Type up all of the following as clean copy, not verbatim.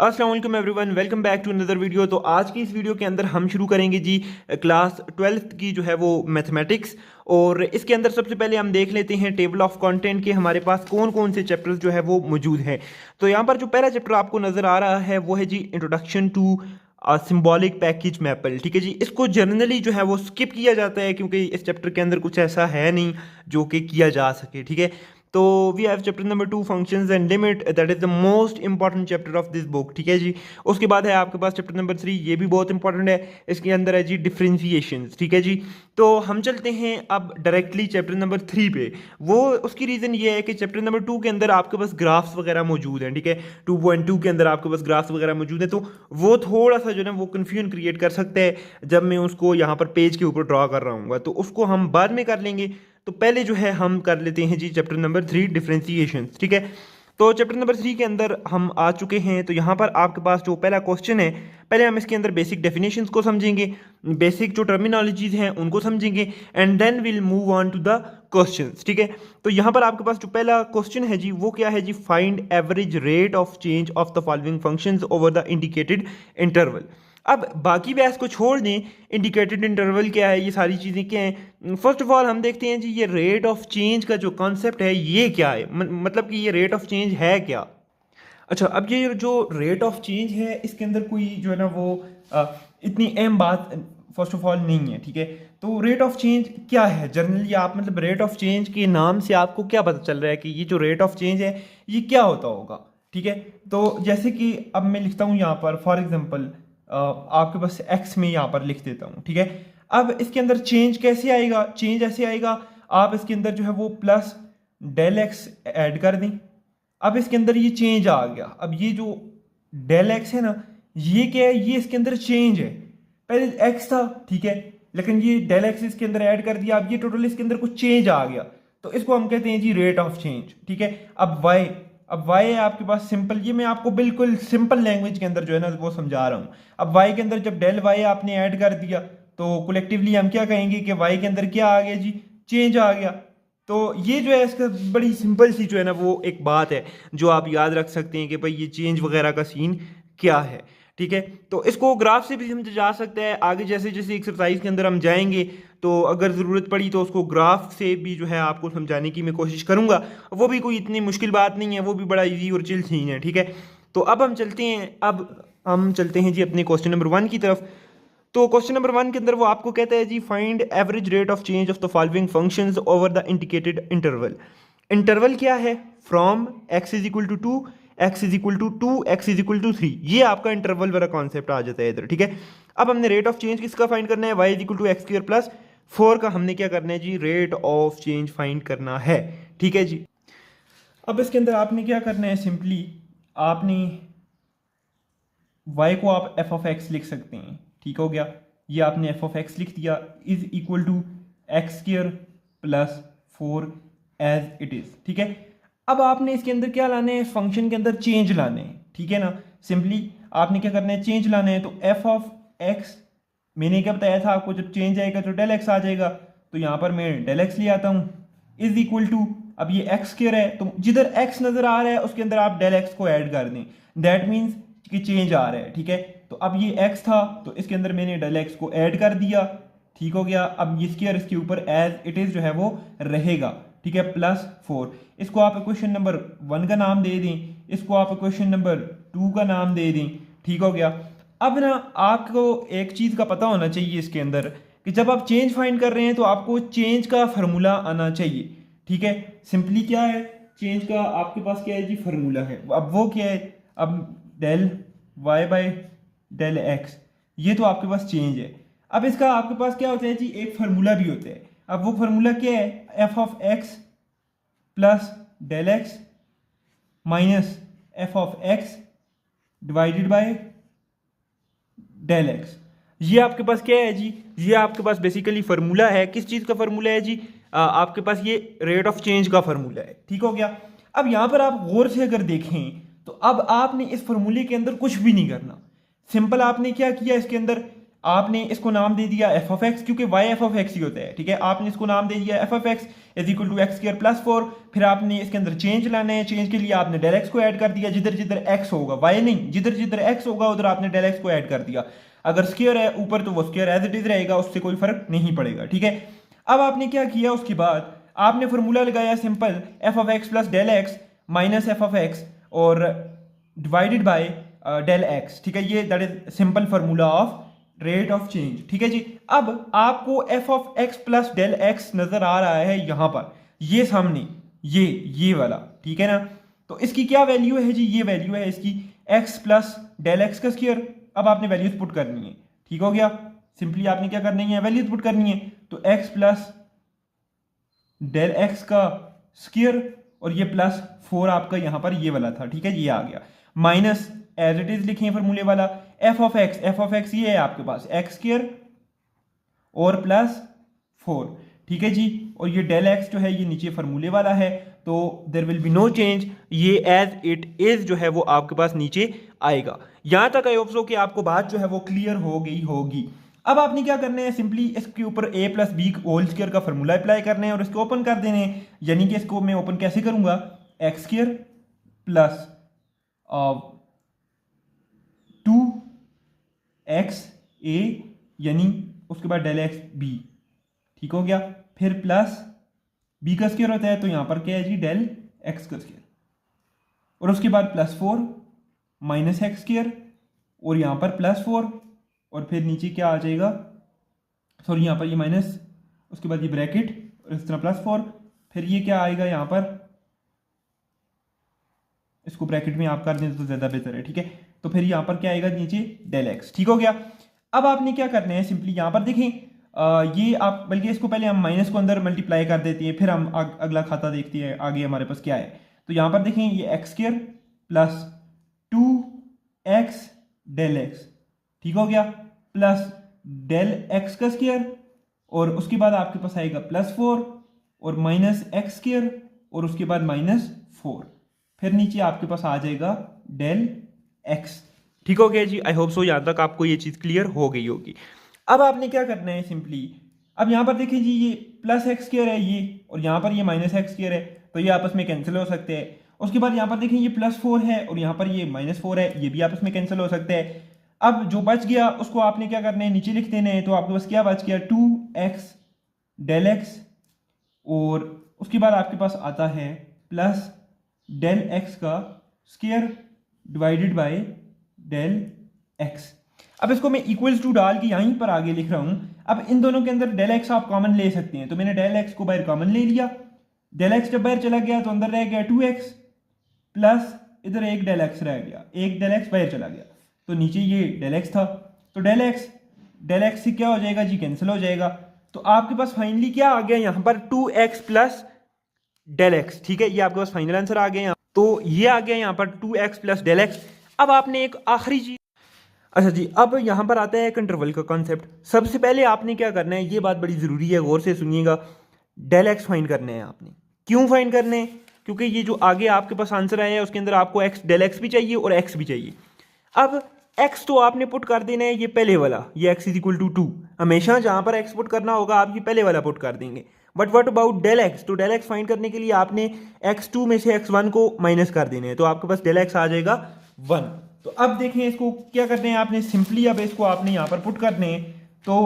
अस्सलाम वालेकुम everyone, welcome back to another video. तो आज की इस वीडियो के अंदर हम शुरू करेंगे जी क्लास 12th की जो है वो मैथमेटिक्स। और इसके अंदर सबसे पहले हम देख लेते हैं टेबल ऑफ कंटेंट के हमारे पास कौन कौन से चैप्टर्स जो है वो मौजूद हैं। तो यहाँ पर जो पहला चैप्टर आपको नज़र आ रहा है वो है जी introduction to symbolic package Maple. ठीक है जी, इसको जनरली जो है वो स्किप किया जाता है क्योंकि इस चैप्टर के अंदर कुछ ऐसा है नहीं जो कि किया जा सके। ठीक है, तो we have chapter number 2 functions and limit, that is the most important chapter of this book. ठीक है जी, उसके बाद है आपके पास चैप्टर नंबर 3, ये भी बहुत इंपॉर्टेंट है। इसके अंदर है जी डिफरेंशिएशंस। ठीक है जी, तो हम चलते हैं अब डायरेक्टली चैप्टर नंबर 3 पे। वो उसकी रीज़न ये है कि चैप्टर नंबर 2 के अंदर आपके पास ग्राफ्स वगैरह मौजूद हैं। ठीक है, 2.2 के अंदर आपके पास ग्राफ्स वगैरह मौजूद है, तो वो थोड़ा सा जो है वो कन्फ्यूजन क्रिएट कर सकता है जब मैं उसको यहाँ पर पेज के ऊपर ड्रॉ कर रहा हूँ, तो उसको हम बाद में कर लेंगे। तो पहले जो है हम कर लेते हैं जी चैप्टर नंबर 3 डिफरेंशिएशन। ठीक है, तो चैप्टर नंबर 3 के अंदर हम आ चुके हैं। तो यहाँ पर आपके पास जो पहला क्वेश्चन है, पहले हम इसके अंदर बेसिक डेफिनेशंस को समझेंगे, बेसिक जो टर्मिनोलॉजीज हैं उनको समझेंगे, and then will move on to the questions. ठीक है, तो यहाँ पर आपके पास जो पहला क्वेश्चन है जी वो क्या है जी, find average rate of change of the following functions over the indicated interval. अब बाकी बहस को छोड़ दें, इंडिकेटेड इंटरवल क्या है, ये सारी चीज़ें क्या हैं। फर्स्ट ऑफ ऑल हम देखते हैं जी ये रेट ऑफ चेंज का जो कॉन्सेप्ट है ये क्या है, मतलब कि ये रेट ऑफ चेंज है क्या। अच्छा, अब ये जो रेट ऑफ चेंज है इसके अंदर कोई जो है ना वो इतनी अहम बात फर्स्ट ऑफ ऑल नहीं है। ठीक है, तो रेट ऑफ चेंज क्या है जनरली, आप मतलब रेट ऑफ चेंज के नाम से आपको क्या पता चल रहा है कि ये जो रेट ऑफ चेंज है ये क्या होता होगा। ठीक है, तो जैसे कि अब मैं लिखता हूँ यहाँ पर फॉर एग्जाम्पल आपके पास एक्स में यहाँ पर लिख देता हूँ। ठीक है, अब इसके अंदर चेंज कैसे आएगा, चेंज ऐसे आएगा, आप इसके अंदर जो है वो प्लस डेल एक्स ऐड कर दें। अब इसके अंदर ये चेंज आ गया। अब ये जो डेल एक्स है ना, ये क्या है, ये इसके अंदर चेंज है। पहले एक्स था, ठीक है, लेकिन ये डेल एक्स इसके अंदर ऐड कर दिया, अब ये टोटल इसके अंदर कुछ चेंज आ गया, तो इसको हम कहते हैं जी रेट ऑफ चेंज। ठीक है, अब y है आपके पास सिंपल, ये मैं आपको बिल्कुल सिंपल लैंग्वेज के अंदर जो है ना वो समझा रहा हूँ। अब y के अंदर जब डेल y आपने ऐड कर दिया तो कलेक्टिवली हम क्या कहेंगे कि y के अंदर क्या आ गया जी, चेंज आ गया। तो ये जो है इसका बड़ी सिंपल सी जो है ना वो एक बात है जो आप याद रख सकते हैं कि भाई ये चेंज वगैरह का सीन क्या है। ठीक है, तो इसको ग्राफ से भी समझा जा सकता है। आगे जैसे जैसे एक्सरसाइज के अंदर हम जाएंगे तो अगर ज़रूरत पड़ी तो उसको ग्राफ से भी जो है आपको समझाने की मैं कोशिश करूंगा। वो भी कोई इतनी मुश्किल बात नहीं है, वो भी बड़ा इजी और चिल सीन है। ठीक है, तो अब हम चलते हैं जी अपने क्वेश्चन नंबर 1 की तरफ। तो क्वेश्चन नंबर 1 के अंदर वो आपको कहता है जी find average rate of change of the following functions over the indicated interval. Interval क्या है, from x is equal to 2, x is equal to 2, x is equal to 3, ये आपका इंटरवल वाला कॉन्सेप्ट आ जाता है इधर। ठीक है, अब हमने रेट ऑफ चेंज किसका फाइंड करना है, y is equal to x square plus 4 का हमने क्या करना है जी, रेट ऑफ चेंज फाइंड करना है। ठीक है जी, अब इसके अंदर आपने क्या करना है, सिंपली आपने y को आप f ऑफ x लिख सकते हैं। ठीक हो गया, ये आपने f ऑफ x लिख दिया, is equal to x square plus 4 as it is. ठीक है, अब आपने इसके अंदर क्या लाना है, फंक्शन के अंदर चेंज लाने हैं। ठीक है ना, सिंपली आपने क्या करना है, चेंज लाना है। तो f ऑफ x मैंने क्या बताया था आपको, जब चेंज आएगा तो डेल एक्स आ जाएगा, तो यहाँ पर मैं डेल एक्स ले आता हूँ, इज इक्वल टू, अब ये एक्स स्क्वायर है तो जिधर x नजर आ रहा है उसके अंदर आप डेल एक्स को ऐड कर दें, दैट मीन्स कि चेंज आ रहा है। ठीक है, तो अब ये x था तो इसके अंदर मैंने डेल एक्स को ऐड कर दिया। ठीक हो गया, अब ये स्क्वायर इसके ऊपर एज इट इज जो है वो रहेगा। ठीक है, प्लस 4, इसको आप इक्वेशन नंबर 1 का नाम दे दें, इसको आप इक्वेशन नंबर 2 का नाम दे दें। ठीक हो गया, अब ना आपको एक चीज़ का पता होना चाहिए इसके अंदर कि जब आप चेंज फाइंड कर रहे हैं तो आपको चेंज का फार्मूला आना चाहिए। ठीक है, सिंपली क्या है, चेंज का आपके पास क्या है जी, फार्मूला है। अब वो क्या है, अब del y by del x, ये तो आपके पास चेंज है। अब इसका आपके पास क्या होता है जी, एक फार्मूला भी होता है। अब वो फार्मूला क्या है, f of x plus del x minus f of x divided by del x. ये आपके पास क्या है जी, ये आपके पास बेसिकली फार्मूला है। किस चीज़ का फार्मूला है जी, आपके पास ये रेट ऑफ चेंज का फार्मूला है। ठीक हो गया, अब यहाँ पर आप गौर से अगर देखें तो अब आपने इस फार्मूले के अंदर कुछ भी नहीं करना, सिंपल आपने क्या किया, इसके अंदर आपने इसको नाम दे दिया एफ ऑफ एक्स, क्योंकि वाई एफ ऑफ एक्स ही होता है, ठीक है। आपने इसको नाम दे दिया f of x is equal to x square plus 4। फिर आपने इसके अंदर चेंज लाना है, चेंज के लिए आपने डेल एक्स को ऐड कर दिया, जिधर जिधर एक्स होगा, वाई नहीं, जिधर जिधर एक्स होगा उधर आपने डेल एक्स को ऐड कर दिया। अगर स्क्वायर है ऊपर तो वो स्क्वायर एज इट इज रहेगा, उससे कोई फर्क नहीं पड़ेगा, ठीक है। अब आपने क्या किया, उसके बाद आपने फॉर्मूला लगाया simple f of x plus del x minus f of x और डिवाइडेड बाय डेल एक्स, ठीक है। ये that is simple formula of rate of change, ठीक है जी। अब आपको f of x plus del x नजर आ रहा है यहां पर, ये सामने, ये वाला, ठीक है ना। तो इसकी क्या वैल्यू है जी, ये वैल्यू है इसकी एक्स प्लस डेल एक्स का स्क्वायर। अब आपने वैल्यूज पुट करनी है, ठीक हो गया। सिंपली आपने क्या करनी है, वैल्यूज पुट करनी है। तो एक्स प्लस डेल एक्स का स्क्वायर और ये प्लस 4 आपका यहां पर ये वाला था, ठीक है, ये आ गया। माइनस एज इट इज लिखे फॉर्मूले वाला एफ ऑफ एक्स ये है आपके पास एक्स स्क्वायर और प्लस 4, ठीक है जी। और ये डेल एक्स जो है ये नीचे फॉर्मूले वाला है, तो there will be no change, ये एज इट इज जो है वो आपके पास नीचे आएगा। यहां तक आई होप सो कि आपको बात जो है वो क्लियर हो गई होगी। अब आपने क्या करना है, सिंपली इसके ऊपर ए प्लस बी होल स्क्वायर का फॉर्मूला अप्लाई करना है और इसको ओपन कर देने हैं। यानी कि इसको मैं ओपन कैसे करूंगा, x square plus 2x a यानी उसके बाद डेल एक्स बी, ठीक हो गया। फिर प्लस b का स्क्वायर होता है तो यहां पर क्या है जी, डेल x का स्क्वायर, और उसके बाद प्लस 4 माइनस एक्स स्क्वायर और यहां पर प्लस 4 और फिर नीचे क्या आ जाएगा, सॉरी यहां पर ये माइनस, उसके बाद ये ब्रैकेट और इस तरह प्लस 4, फिर ये क्या आएगा यहां पर, इसको ब्रैकेट में आप कर दें तो ज्यादा बेहतर है, ठीक है। तो फिर यहां पर क्या आएगा नीचे डेल एक्स, ठीक हो गया। अब आपने क्या करना है, सिंपली यहां पर देखें ये आप, बल्कि इसको पहले हम माइनस को अंदर मल्टीप्लाई कर देते हैं, फिर हम अगला खाता देखते हैं आगे हमारे पास क्या है। तो यहां पर देखें ये x square plus 2x del x, ठीक हो गया, प्लस डेल एक्स का स्क्वायर और उसके बाद आपके पास आएगा प्लस 4 और माइनस एक्स स्क्वायर और उसके बाद माइनस 4, फिर नीचे आपके पास आ जाएगा डेल एक्स, ठीक हो गया जी। आई होप सो यहां तक आपको ये चीज क्लियर हो गई होगी। अब आपने क्या करना है, सिंपली अब यहां पर देखिए जी ये प्लस एक्स स्क्वायर है ये, और यहां पर ये माइनस एक्स स्क्वायर है, तो ये आपस में कैंसिल हो सकते हैं। उसके बाद यहां पर देखिए ये प्लस 4 है और यहां पर ये माइनस 4 है, ये भी आपस में कैंसिल हो सकते हैं। अब जो बच गया उसको आपने क्या करना है, नीचे लिख देना है। तो आपके पास क्या बच गया, 2x डेल एक्स और उसके बाद आपके पास आता है प्लस डेल एक्स का square divided by del x. अब इसको मैं इक्वल्स टू डाल के यहीं पर आगे लिख रहा हूं। अब इन दोनों के अंदर डेल एक्स आप कॉमन ले सकते हैं, तो मैंने डेल एक्स को बाहर कॉमन ले लिया। डेल एक्स जब बाहर चला गया तो अंदर रह गया 2x प्लस इधर एक डेल एक्स रह गया, एक डेल एक्स बाहर चला गया, तो नीचे ये डेल एक्स था। तो डेल एक्स से क्या हो जाएगा जी, कैंसिल हो जाएगा। तो आपके पास फाइनली क्या आ गया यहाँ पर, 2x प्लस डेल एक्स, ठीक है, ये आपके पास फाइनल आंसर आ गया। तो ये आ गया यहाँ पर 2x प्लस डेल एक्स। अब आपने एक आखिरी चीज, अच्छा जी, अब यहाँ पर आता है एक इंटरवल का कॉन्सेप्ट। सबसे पहले आपने क्या करना है, ये बात बड़ी ज़रूरी है, गौर से सुनिएगा। डेल एक्स फाइंड करने हैं आपने। क्यों फाइंड करने हैं, क्योंकि ये जो आगे आपके पास आंसर आया है उसके अंदर आपको एक्स डेल एक्स भी चाहिए और एक्स भी चाहिए। अब एक्स तो आपने पुट कर देना है ये पहले वाला, ये एक्स इज इक्वल टू 2। हमेशा जहाँ पर एक्स पुट करना होगा आप ये पहले वाला पुट कर देंगे। But what about del x, तो डेल एक्स फाइंड करने के लिए आपने x2 में से x1 को माइनस कर देने हैं, तो आपके पास डेल एक्स आ जाएगा 1। तो अब देखें इसको क्या करने हैं आपने, सिंपली अब इसको आपने यहाँ पर पुट करने हैं। तो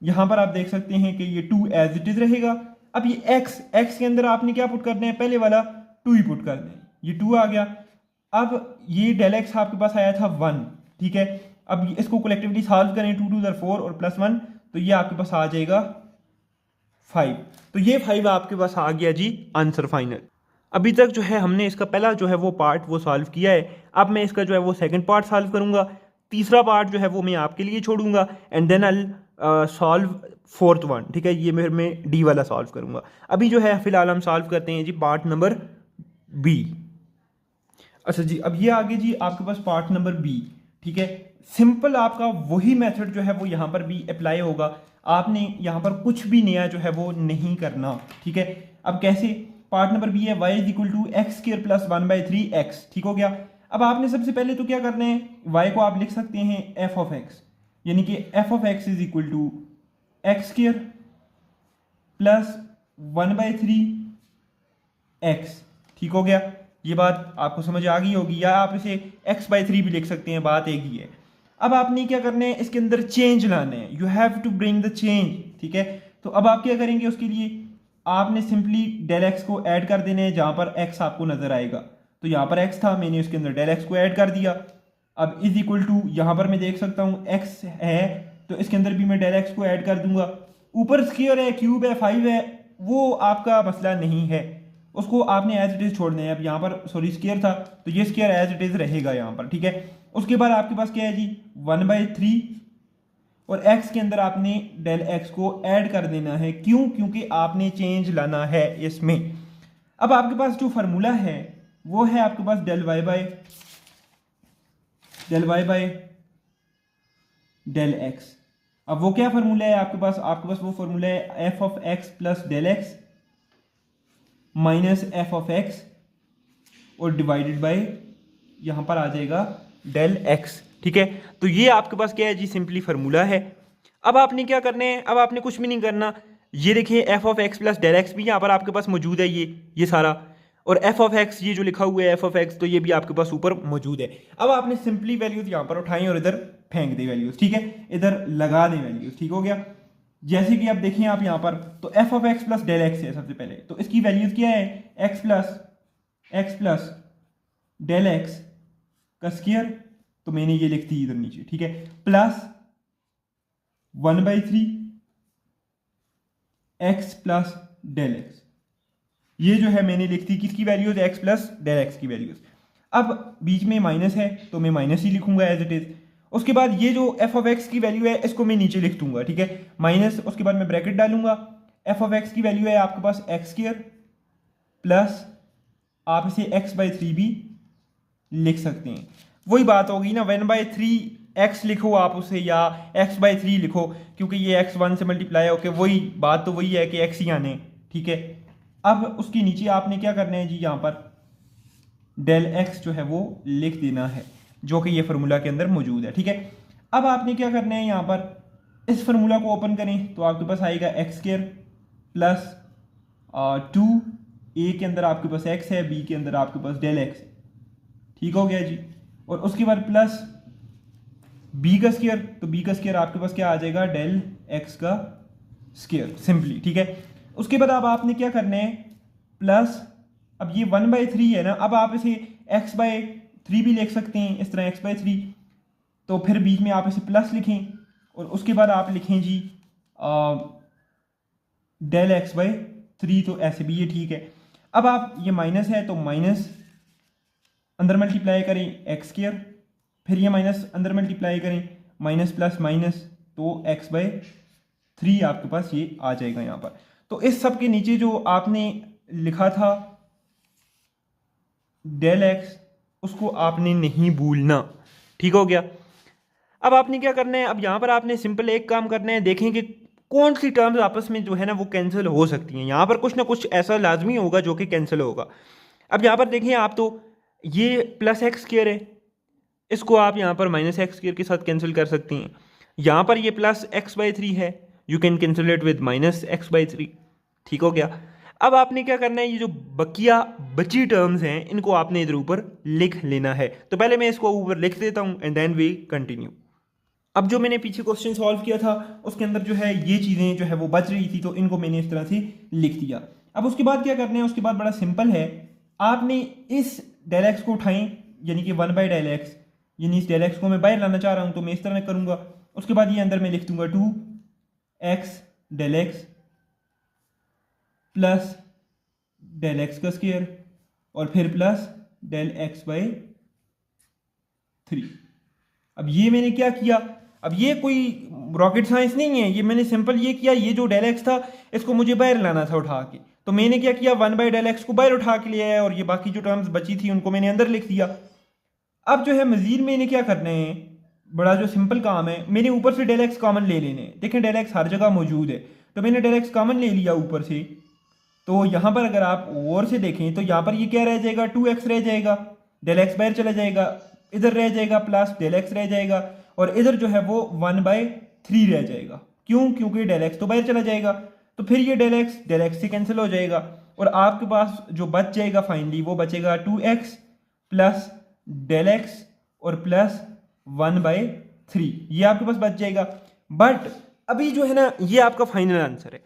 यहाँ पर आप देख सकते हैं कि ये 2 एज इट इज रहेगा। अब ये x के अंदर आपने क्या पुट करना है, पहले वाला 2 ही पुट करना है, ये 2 आ गया। अब ये डेल एक्स आपके पास आया था 1, ठीक है। अब इसको कलेक्टिवली सॉल्व करें, 2 2 4 और प्लस 1, तो ये आपके पास आ जाएगा 5। तो ये 5 आपके पास आ गया जी आंसर फाइनल। अभी तक जो है हमने इसका पहला जो है वो पार्ट वो सॉल्व किया है। अब मैं इसका जो है वो सेकंड पार्ट सॉल्व करूंगा, तीसरा पार्ट जो है वो मैं आपके लिए छोड़ूंगा and then I solve fourth one, ठीक है। ये मैं डी वाला सॉल्व करूंगा। अभी जो है फिलहाल हम सॉल्व करते हैं जी पार्ट नंबर बी। अच्छा जी, अब ये आगे जी आपके पास पार्ट नंबर बी, ठीक है। सिंपल आपका वही मेथड जो है वो यहाँ पर भी अप्लाई होगा। आपने यहाँ पर कुछ भी नया जो है वो नहीं करना, ठीक है। अब कैसे, पार्ट नंबर बी है y is equal to x square plus 1/3x, ठीक हो गया। अब आपने सबसे पहले तो क्या करना है, y को आप लिख सकते हैं एफ ऑफ एक्स, यानी कि f of x is equal to x square plus 1/3 x. ठीक हो गया, ये बात आपको समझ आ गई होगी, या आप इसे x/3 भी लिख सकते हैं, बात एक ही है। अब आपने क्या करना है, इसके अंदर चेंज लाना है, you have to bring the change. ठीक है, तो अब आप क्या करेंगे, उसके लिए आपने सिंपली डेल एक्स को ऐड कर देना है जहां पर x आपको नजर आएगा। तो यहाँ पर x था, मैंने उसके अंदर डेल एक्स को ऐड कर दिया। अब इज इक्वल टू यहाँ पर मैं देख सकता हूँ x है, तो इसके अंदर भी मैं डेल एक्स को ऐड कर दूंगा। ऊपर स्क्वायर है, क्यूब है, 5 है, वो आपका मसला नहीं है, उसको आपने एज इट इज छोड़ना है। अब यहाँ पर सॉरी स्क्वायर था, तो ये स्क्वायर एज इट इज रहेगा यहाँ पर। ठीक है, उसके बाद आपके पास क्या है जी, 1/3 और x के अंदर आपने डेल x को ऐड कर देना है। क्यों? क्योंकि आपने चेंज लाना है इसमें। अब आपके पास जो फार्मूला है वो है आपके पास del y by del x। अब वो क्या फार्मूला है आपके पास वो फार्मूला है f of x plus del x minus f of x और डिवाइडेड बाय यहां पर आ जाएगा डेल एक्स। ठीक है, तो ये आपके पास क्या है जी, सिंपली फार्मूला है। अब आपने क्या करना है, अब आपने कुछ भी नहीं करना, ये देखिए f of x plus del x भी यहाँ पर आपके पास मौजूद है, ये सारा, और एफ ऑफ एक्स ये जो लिखा हुआ है एफ ऑफ एक्स, तो ये भी आपके पास ऊपर मौजूद है। अब आपने सिंपली वैल्यूज यहाँ पर उठाई और इधर फेंक दे वैल्यूज। ठीक है, इधर लगा दे वैल्यूज। ठीक हो गया, जैसे कि आप देखें आप यहाँ पर, तो f of x plus del x है सबसे पहले, तो इसकी वैल्यूज क्या है, एक्स प्लस डेल एक्स का स्क्वायर, तो मैंने ये लिख दी इधर नीचे। ठीक है, plus 1/3 x plus del x, ये जो है मैंने लिख दी किसकी values, x plus del x की वैल्यूज। अब बीच में माइनस है तो मैं माइनस ही लिखूंगा एज इट इज। उसके बाद ये जो एफ ऑफ एक्स की वैल्यू है इसको मैं नीचे लिख दूंगा। ठीक है, माइनस, उसके बाद मैं ब्रैकेट डालूंगा, एफ ऑफ एक्स की वैल्यू है आपके पास एक्स स्क्वायर प्लस आप इसे x/3 भी लिख सकते हैं। वही बात होगी ना, 1/3 x लिखो आप उसे, या x/3 लिखो, क्योंकि ये x 1 से मल्टीप्लाई होके वही बात तो वही है कि x ही आने। ठीक है, अब उसके नीचे आपने क्या करना है जी, यहाँ पर डेल x जो है वो लिख देना है, जो कि ये फार्मूला के अंदर मौजूद है। ठीक है, अब आपने क्या करना है, यहाँ पर इस फार्मूला को ओपन करें तो आपके पास आएगा एक्स स्क्वायर प्लस 2, ए के अंदर आपके पास x है, बी के अंदर आपके पास डेल x है। ठीक हो गया जी, और उसके बाद प्लस बी का स्क्वायर, तो बी का स्क्वायर आपके पास क्या आ जाएगा, डेल x का स्क्वायर सिंपली। ठीक है, उसके बाद अब आपने क्या करना है, प्लस, अब ये 1/3 है ना, अब आप इसे x/3 भी लिख सकते हैं, इस तरह x/3, तो फिर बीच में आप इसे प्लस लिखें और उसके बाद आप लिखें जी डेल x/3, तो ऐसे भी ये ठीक है। अब आप ये माइनस है तो माइनस अंदर मल्टीप्लाई करें एक्स स्क्वायर, फिर ये माइनस अंदर मल्टीप्लाई करें, माइनस प्लस माइनस, तो x/3 आपके पास ये आ जाएगा यहाँ पर। तो इस सब के नीचे जो आपने लिखा था डेल x, उसको आपने नहीं भूलना। ठीक हो गया, अब आपने क्या करना है, अब यहाँ पर आपने सिंपल एक काम करना है, देखें कि कौन सी टर्म्स आपस में जो है ना वो कैंसिल हो सकती हैं। यहाँ पर कुछ ना कुछ ऐसा लाजमी होगा जो कि कैंसिल होगा। अब यहाँ पर देखिए आप, तो ये प्लस एक्स स्क्वायर है, इसको आप यहाँ पर माइनस एक्स स्क्वायर के साथ कैंसिल कर सकते हैं। यहाँ पर ये प्लस x/3 है, you can cancel it with minus x/3। ठीक हो गया, अब आपने क्या करना है, ये जो बची टर्म्स हैं इनको आपने इधर ऊपर लिख लेना है। तो पहले मैं इसको ऊपर लिख देता हूँ एंड देन वी कंटिन्यू। अब जो मैंने पीछे क्वेश्चन सॉल्व किया था उसके अंदर जो है ये चीज़ें जो है वो बच रही थी, तो इनको मैंने इस तरह से लिख दिया। अब उसके बाद क्या करना है, उसके बाद बड़ा सिंपल है, आपने इस डेल एक्स को उठाएं, यानी कि 1/डेल एक्स, यानी इस डेल एक्स को मैं बाहर लाना चाह रहा हूं तो मैं इस तरह करूंगा। उसके बाद ये अंदर मैं लिख दूंगा 2x del x plus del x का स्क्वायर और फिर प्लस डेल x/3। अब ये मैंने क्या किया, अब ये कोई रॉकेट साइंस नहीं है, ये मैंने सिंपल ये किया, ये जो डेल एक्स था इसको मुझे बाहर लाना था उठा के, तो मैंने क्या किया, 1/डेल एक्स को बाहर उठा के लिया है और ये बाकी जो टर्म्स बची थी उनको मैंने अंदर लिख दिया। अब जो है मजीद मैंने क्या करना है, बड़ा जो सिंपल काम है, मैंने ऊपर से डेल एक्स कॉमन ले लेने। देखें डेल एक्स हर जगह मौजूद है, तो मैंने डेल एक्स कॉमन ले लिया ऊपर से, तो यहाँ पर अगर आप और से देखें तो यहाँ पर ये क्या रह जाएगा, 2x रह जाएगा। डेल एक्स बाहर चला जाएगा, इधर रह जाएगा प्लस डेल एक्स रह जाएगा, और इधर जो है वो 1/3 रह जाएगा। क्यों? क्योंकि डेल एक्स तो बाहर चला जाएगा, तो फिर ये डेल एक्स से कैंसिल हो जाएगा, और आपके पास जो बच जाएगा फाइनली वो बचेगा 2x प्लस डेल एक्स और प्लस 1/3, ये आपके पास बच जाएगा। बट अभी जो है ना ये आपका फाइनल आंसर है।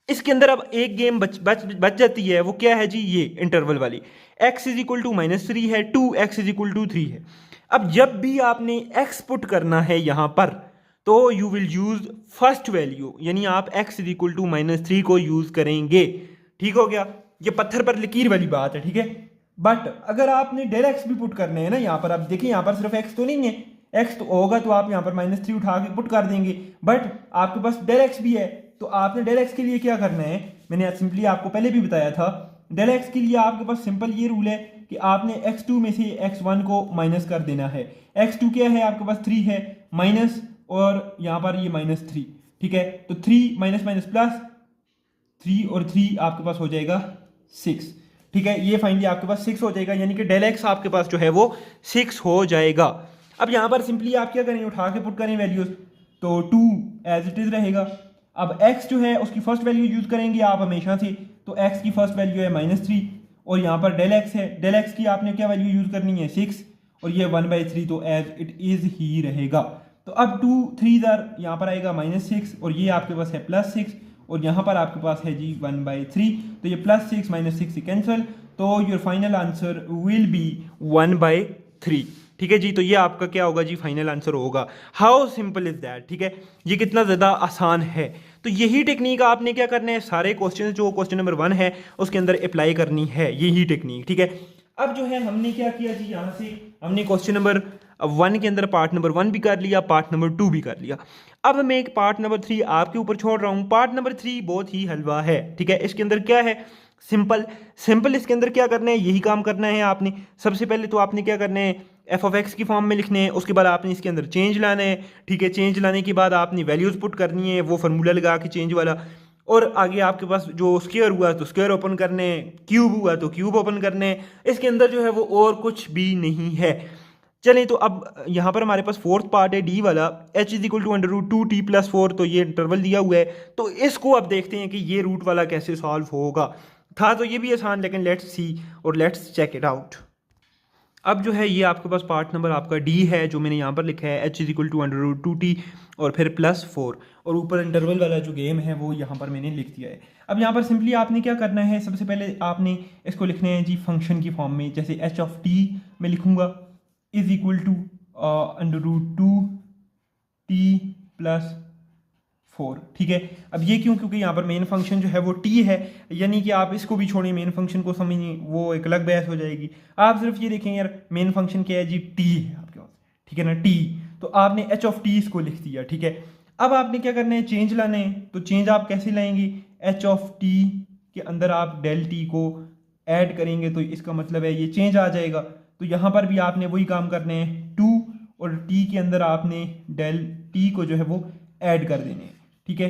इसके अंदर अब एक गेम बच जाती है, वो क्या है जी? ये इंटरवल वाली। x इज इक्वल टू -3 है, 2x इज इक्वल टू 3 है। अब जब भी आपने x पुट करना है यहां पर, तो you will use first value, यानी आप x इज इक्वल टू -3 को यूज करेंगे। ठीक हो गया? ये पत्थर पर लकीर वाली बात है, ठीक है। बट अगर आपने डेल एक्स भी पुट करने हैं ना यहाँ पर, आप देखिए यहाँ पर सिर्फ x तो नहीं है, x तो होगा तो आप यहाँ पर -3 उठा के पुट कर देंगे, बट आपके पास डेल एक्स भी है, तो आपने डेल एक्स के लिए क्या करना है, मैंने सिंपली आपको पहले भी बताया था। डेल एक्स के लिए आपके पास सिंपल ये रूल है कि आपने x2 में से x1 को माइनस कर देना है। x2 क्या है? आपके पास 3 है, माइनस और यहाँ पर ये -3, ठीक है। तो 3 माइनस माइनस प्लस, 3 और 3 आपके पास हो जाएगा 6, ठीक है। ये फाइनली आपके पास 6 हो जाएगा, यानी कि डेल एक्स आपके पास जो है वो 6 हो जाएगा। अब यहाँ पर सिंपली आप क्या करें, उठा के पुट करें वैल्यूज, तो 2 एज इट इज रहेगा। अब x जो है उसकी फर्स्ट वैल्यू यूज करेंगे आप हमेशा से, तो x की फर्स्ट वैल्यू है -3, और यहाँ पर डेल एक्स है, डेल एक्स की आपने क्या वैल्यू यूज करनी है? 6, और ये 1/3 तो एज इट इज ही रहेगा। तो अब 2 3 यहाँ पर आएगा -6, और ये आपके पास है +6, और यहाँ पर आपके पास है जी 1/3, तो ये +6 -6 से कैंसिल, तो your final answer will be 1/3। ठीक है जी, तो ये आपका क्या होगा जी? फाइनल आंसर होगा। हाउ सिंपल इज दैट, ठीक है। ये कितना ज़्यादा आसान है। तो यही टेक्निक आपने क्या करना है, सारे क्वेश्चन जो क्वेश्चन नंबर 1 है उसके अंदर अप्लाई करनी है, यही टेक्निक, ठीक है। अब जो है हमने क्या किया जी, यहाँ से हमने क्वेश्चन नंबर 1 के अंदर पार्ट नंबर 1 भी कर लिया, पार्ट नंबर 2 भी कर लिया। अब मैं एक पार्ट नंबर 3 आपके ऊपर छोड़ रहा हूँ। पार्ट नंबर 3 बहुत ही हलवा है, ठीक है। इसके अंदर क्या है? सिंपल इसके अंदर क्या करना है, यही काम करना है आपने। सबसे पहले तो आपने क्या करना है, f(x) की फॉर्म में लिखने हैं, उसके बाद आपने इसके अंदर चेंज लाना है, ठीक है। चेंज लाने के बाद आपने वैल्यूज पुट करनी है, वो फार्मूला लगा के चेंज वाला, और आगे आपके पास जो स्क्वायर हुआ तो स्क्वायर ओपन करने, क्यूब हुआ तो क्यूब ओपन करने। इसके अंदर जो है वो और कुछ भी नहीं है। चलें, तो अब यहाँ पर हमारे पास फोर्थ पार्ट है डी वाला, h is equal to √2t+4, तो ये इंटरवल दिया हुआ है, तो इसको अब देखते हैं कि ये रूट वाला कैसे सॉल्व होगा। था तो ये भी आसान, लेकिन लेट्स सी और लेट्स चेक इट आउट। अब जो है ये आपके पास पार्ट नंबर आपका डी है, जो मैंने यहाँ पर लिखा है h is equal to √2t और फिर +4, और ऊपर इंटरवल वाला जो गेम है वो यहाँ पर मैंने लिख दिया है। अब यहाँ पर सिंपली आपने क्या करना है, सबसे पहले आपने इसको लिखना है जी फंक्शन की फॉर्म में, जैसे h(t) में लिखूँगा इज इक्वल टू √2t+4, ठीक है। अब ये क्यों? क्योंकि यहाँ पर मेन फंक्शन जो है वो t है, यानी कि आप इसको भी छोड़ें, मेन फंक्शन को समझिए, वो एक अलग बहस हो जाएगी। आप सिर्फ ये देखें यार, मेन फंक्शन क्या है जी? t है आपके पास, ठीक है ना, t। तो आपने h(t) इसको लिख दिया, ठीक है। अब आपने क्या करना है, चेंज लाना है। तो चेंज आप कैसे लाएंगे? h(t) के अंदर आप डेल t को ऐड करेंगे, तो इसका मतलब है ये चेंज आ जाएगा। तो यहाँ पर भी आपने वही काम करने हैं, 2 और t के अंदर आपने डेल t को जो है वो ऐड कर देने हैं, ठीक है।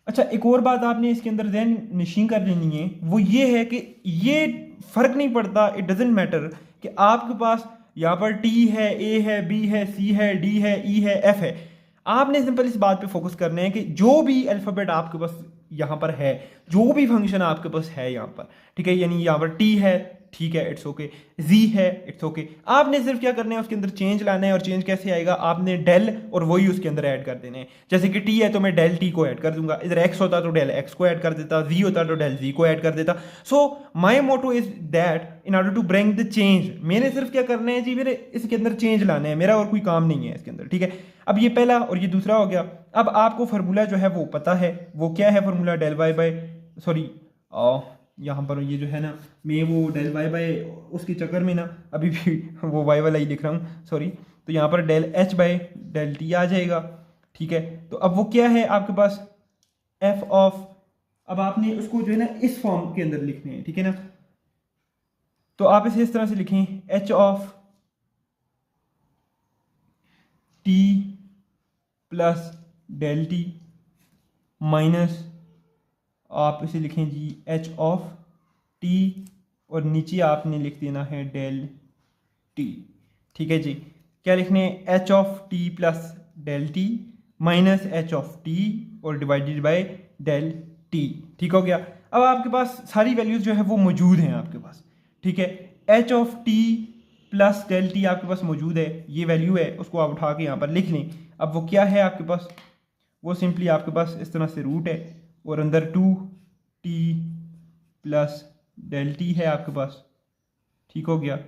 अच्छा, एक और बात आपने इसके अंदर ध्यान नशीं कर लेनी है, वो ये है कि ये फर्क नहीं पड़ता, इट डजेंट मैटर कि आपके पास यहाँ पर t है, a है, b है, c है, d है, e है, f है। आपने सिंपल इस बात पे फोकस करना है कि जो भी अल्फ़ाबेट आपके पास यहाँ पर है, जो भी फंक्शन आपके पास है यहाँ पर, ठीक है, यानी यहाँ पर t है, ठीक है, इट्स ओके, z है, इट्स ओके। आपने सिर्फ क्या करना है, उसके अंदर चेंज लाना है, और चेंज कैसे आएगा, आपने डेल और वही उसके अंदर ऐड कर देने हैं। जैसे कि t है तो मैं डेल t को ऐड कर दूंगा, इधर x होता तो डेल x को ऐड कर देता, z होता तो डेल z को ऐड कर देता। So my motto is that in order to bring the change, मैंने सिर्फ क्या करना है जी, मेरे इसके अंदर चेंज लाना है, मेरा और कोई काम नहीं है इसके अंदर, ठीक है। अब ये पहला और ये दूसरा हो गया। अब आपको फार्मूला जो है वो पता है, वो क्या है formula? Del y by, sorry यहाँ पर ये जो है ना, मैं वो डेल वाई बाई उसके चक्कर में ना अभी भी वो वाई वाला ही लिख रहा हूँ, सॉरी। तो यहाँ पर del H by del T आ जाएगा, ठीक है। तो अब वो क्या है आपके पास? एफ ऑफ, अब आपने उसको जो है ना इस फॉर्म के अंदर लिखने हैं, ठीक है ना। तो आप इसे इस तरह से लिखें, h of T plus del T minus, आप इसे लिखें जी एच ऑफ टी, और नीचे आपने लिख देना है डेल टी। ठीक है जी, क्या लिखने हैं, h of T plus del T minus H of t और डिवाइडेड बाय डेल टी। ठीक हो गया। अब आपके पास सारी वैल्यूज जो है वो मौजूद हैं आपके पास। ठीक है, H of T plus del T आपके पास मौजूद है, ये वैल्यू है, उसको आप उठा के यहाँ पर लिख लें। अब वो क्या है आपके पास, वो सिंपली आपके पास इस तरह से रूट है और अंदर 2t प्लस डेल टी है आपके पास। ठीक हो गया।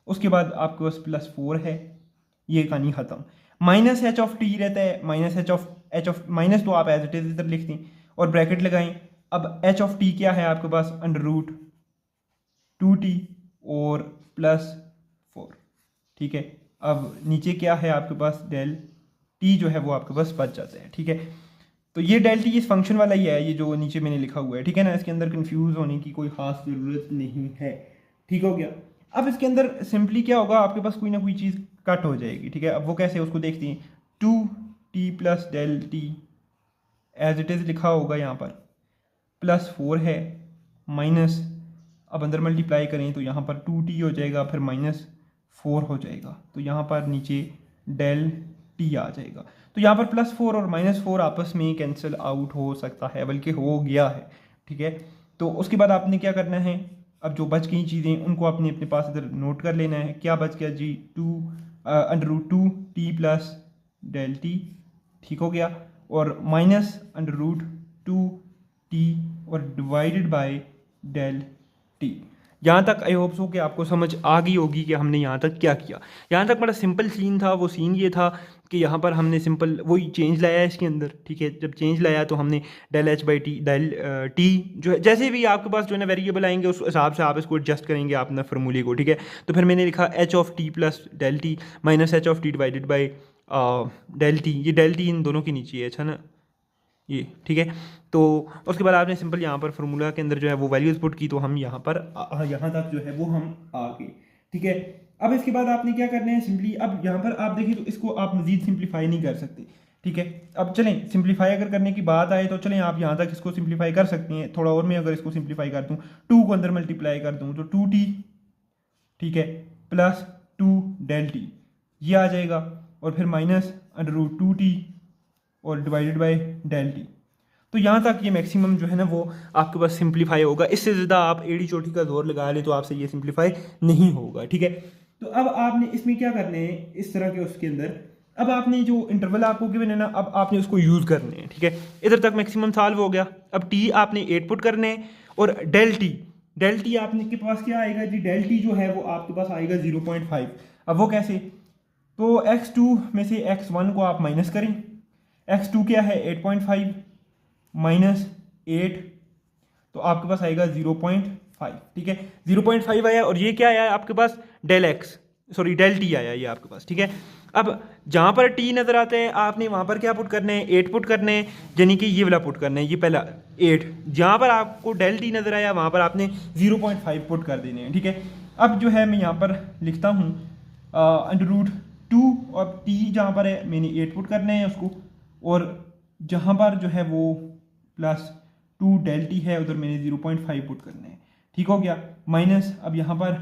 उसके बाद आपके पास +4 है, ये कहानी ख़त्म। माइनस एच ऑफ टी रहता है, माइनस एच ऑफ माइनस तो आप एज इट इज इधर लिख दें और ब्रैकेट लगाएं। अब एच ऑफ टी क्या है आपके पास, √2t और +4। ठीक है, अब नीचे क्या है आपके पास, डेल टी जो है वो आपके पास बच जाता है। ठीक है, तो ये डेल टी इस फंक्शन वाला ही है, ये जो नीचे मैंने लिखा हुआ है। ठीक है ना, इसके अंदर कंफ्यूज होने की कोई ख़ास ज़रूरत नहीं है। ठीक हो गया। अब इसके अंदर सिंपली क्या होगा, आपके पास कोई ना कोई चीज़ कट हो जाएगी। ठीक है, अब वो कैसे, उसको देखते हैं। 2t plus del T as it is लिखा होगा यहाँ पर, +4 है माइनस, अब अंदर मल्टीप्लाई करें तो यहाँ पर 2t हो जाएगा, फिर -4 हो जाएगा, तो यहाँ पर नीचे डेल टी आ जाएगा। तो यहाँ पर +4 और -4 आपस में कैंसिल आउट हो सकता है, बल्कि हो गया है। ठीक है, तो उसके बाद आपने क्या करना है, अब जो बच गई चीज़ें उनको आपने अपने पास इधर नोट कर लेना है। क्या बच गया जी, √2t प्लस डेल टी। ठीक हो गया, और माइनस √2t और डिवाइडेड बाय डेल टी। यहाँ तक आई होप सो कि आपको समझ आ गई होगी कि हमने यहाँ तक क्या किया। यहाँ तक बड़ा सिंपल सीन था। वो सीन ये था कि यहाँ पर हमने सिंपल वही चेंज लाया है इसके अंदर। ठीक है, जब चेंज लाया तो हमने del H by T, del T जो है, जैसे भी आपके पास जो है ना वेरिएबल आएंगे उस हिसाब से आप इसको एडजस्ट करेंगे अपना फार्मूले को। ठीक है, तो फिर मैंने लिखा H of T plus del T minus H of T divided by del T. ये डेल टी इन दोनों के नीचे है, अच्छा ना ये। ठीक है, तो उसके बाद आपने सिंपल यहाँ पर फार्मूला के अंदर जो है वो वैल्यूज पुट की, तो हम यहाँ पर यहाँ तक जो है वो हम आ गए। ठीक है, अब इसके बाद आपने क्या करना है, सिंपली अब यहाँ पर आप देखिए तो इसको आप मजीद सिंप्लीफाई नहीं कर सकते। ठीक है, अब चलें सिंप्लीफाई अगर करने की बात आए तो चलें आप यहाँ तक इसको सिंप्लीफाई कर सकते हैं। थोड़ा और मैं अगर इसको सिंप्लीफाई कर दूँ, 2 को अंदर मल्टीप्लाई कर दूँ तो 2t, ठीक है, +2 डेल टी ये आ जाएगा, और फिर माइनस √2t और डिवाइडेड बाय डेल टी। तो यहाँ तक ये मैक्सिमम जो है ना वो आपके पास सिंप्लीफाई होगा। इससे ज़्यादा आप एड़ी चोटी का जोर लगा ले तो आपसे ये सिंप्लीफाई नहीं होगा। ठीक है, तो अब आपने इसमें क्या करने हैं, इस तरह के उसके अंदर अब आपने जो इंटरवल आपको गिवन है ना, अब आपने उसको यूज़ करने हैं। ठीक है, इधर तक मैक्सिमम सॉल्व हो गया। अब टी आपने 8 पुट करने हैं, और डेल टी आपने के पास क्या आएगा जी, डेल टी जो है वो आपके पास आएगा 0.5। अब वो कैसे, तो x2 में से x1 को आप माइनस करें। x2 क्या है, 8.5 माइनस 8, तो आपके पास आएगा 0.5। ठीक है, 0.5 आया, और ये क्या आया आपके पास, डेल टी आया ये आपके पास। ठीक है, अब जहाँ पर टी नज़र आता है आपने वहाँ पर क्या पुट करने हैं, 8 पुट करने हैं, यानी कि ये वाला पुट करना है, ये पहला 8। जहाँ पर आपको डेल टी नज़र आया वहाँ पर आपने 0.5 पुट कर देने हैं। ठीक है, अब जो है मैं यहाँ पर लिखता हूँ √2 और टी जहाँ पर है मैंने 8 पुट करने हैं उसको, और जहाँ पर जो है वो +2 डेल टी है उधर मैंने 0.5 पुट करने हैं। ठीक हो गया, माइनस अब यहाँ पर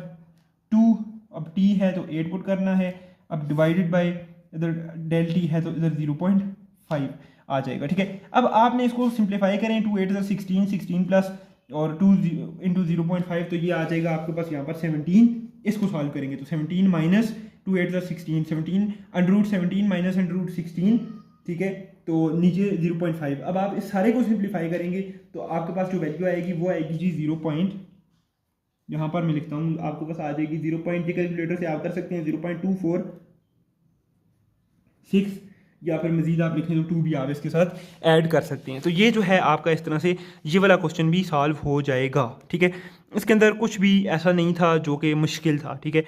2, अब टी है तो 8 पुट करना है, अब डिवाइडेड बाय इधर डेल टी है तो इधर 0.5 आ जाएगा। ठीक है, अब आपने इसको सिंप्लीफाई करें, 2 8 16, 16 प्लस और 2 इंटू 0.5, तो ये आ जाएगा आपके पास यहाँ पर 17। इसको सॉल्व करेंगे तो 17 माइनस 2 8 16, 17 √17 माइनस √16। ठीक है, तो नीचे 0.5। अब आप इस सारे को सिंप्लीफाई करेंगे तो आपके पास जो वैल्यू आएगी वो आएगी जी 0. यहाँ पर मैं लिखता हूँ, आपके पास आ जाएगी 0. ये कैलकुलेटर से आप कर सकते हैं 0.246, या फिर मजीद आप लिखें तो 2 भी आप इसके साथ ऐड कर सकते हैं। तो ये जो है आपका इस तरह से ये वाला क्वेश्चन भी सॉल्व हो जाएगा। ठीक है, इसके अंदर कुछ भी ऐसा नहीं था जो कि मुश्किल था। ठीक है।